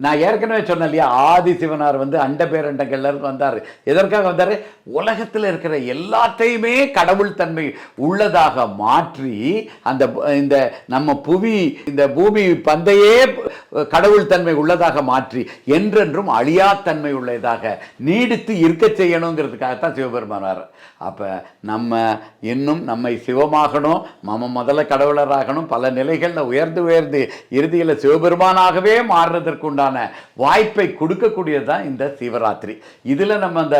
நான் ஏற்கனவே சொன்னேன் இல்லையா, ஆதி சிவனார் அண்ட பேரண்டங்கள்ல இருந்து வந்தார். எதற்காக வந்தார்? உலகத்தில் இருக்கிற எல்லாத்தையுமே கடவுள் தன்மை உள்ளதாக மாற்றி, அந்த இந்த நம்ம புவி, இந்த பூமி பந்தையே கடவுள் தன்மை உள்ளதாக மாற்றி என்றென்றும் அழியாத்தன்மை உள்ளதாக நீடித்து இருக்க செய்யணுங்கிறதுக்காகத்தான் சிவபெருமான் வர. அப்ப நம்ம இன்னும் நம்மை சிவமாகணும், நம்ம முதல்ல கடவுளராகணும், பல நிலைகளில் உயர்ந்து உயர்ந்து இறுதியில் சிவபெருமானாகவே மாறுறதற்குண்டான வாய்ப்பை கொடுக்கக்கூடியது தான் இந்த சிவராத்திரி. இதில் நம்ம அந்த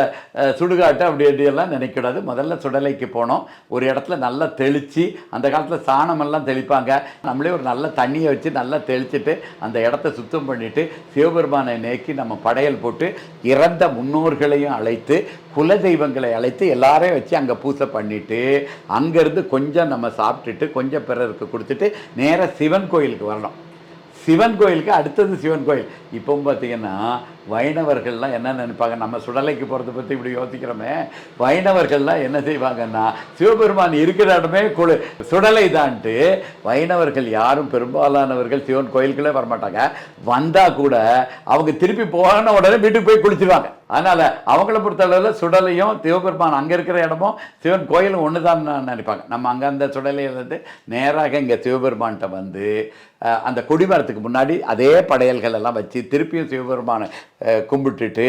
சுடுகாட்டு அப்படி அப்படியெல்லாம் நினைக்கூடாது. முதல்ல சுடலைக்கு போனோம், ஒரு இடத்துல நல்லா தெளித்து, அந்த காலத்தில் சாணமெல்லாம் தெளிப்பாங்க, நம்மளே ஒரு நல்ல தண்ணியை வச்சு நல்லா தெளிச்சுட்டு அந்த இடத்த சுத்தம் பண்ணிவிட்டு சிவபெருமானை நோக்கி நம்ம படையல் போட்டு இறந்த முன்னோர்களையும் அழைத்து குலதெய்வங்களை அழைத்து எல்லாரையும் வச்சு அங்கே பூசை பண்ணிவிட்டு அங்கேருந்து கொஞ்சம் நம்ம சாப்பிட்டுட்டு கொஞ்சம் பிறருக்கு கொடுத்துட்டு நேராக சிவன் கோயிலுக்கு வரணும். சிவன் கோயிலுக்கு அடுத்தது சிவன் கோயில். இப்போ பார்த்தீங்கன்னா வைணவர்கள்லாம் என்ன நினைப்பாங்க, நம்ம சுடலைக்கு போகிறத பற்றி இப்படி யோசிக்கிறோமே, வைணவர்கள்லாம் என்ன செய்வாங்கன்னா சிவபெருமான் இருக்கிற இடமே சுடலை தான்ட்டு வைணவர்கள் யாரும் பெரும்பாலானவர்கள் சிவன் கோயிலுக்குள்ளே வரமாட்டாங்க. வந்தால் கூட அவங்க திருப்பி போன உடனே வீட்டுக்கு போய் குளிச்சுடுவாங்க. அதனால் அவங்கள பொறுத்தளவில் சுடலையும் சிவபெருமான் அங்கே இருக்கிற இடமும் சிவன் கோயிலும் ஒன்று தான் நினைப்பாங்க. நம்ம அங்கே அந்த சுடலையிலேருந்து நேராக இங்கே சிவபெருமான்கிட்ட வந்து அந்த கொடிமரத்துக்கு முன்னாடி அதே படையல்கள் எல்லாம் வச்சு திருப்பியும் சிவபெருமானை கும்பிட்டுட்டு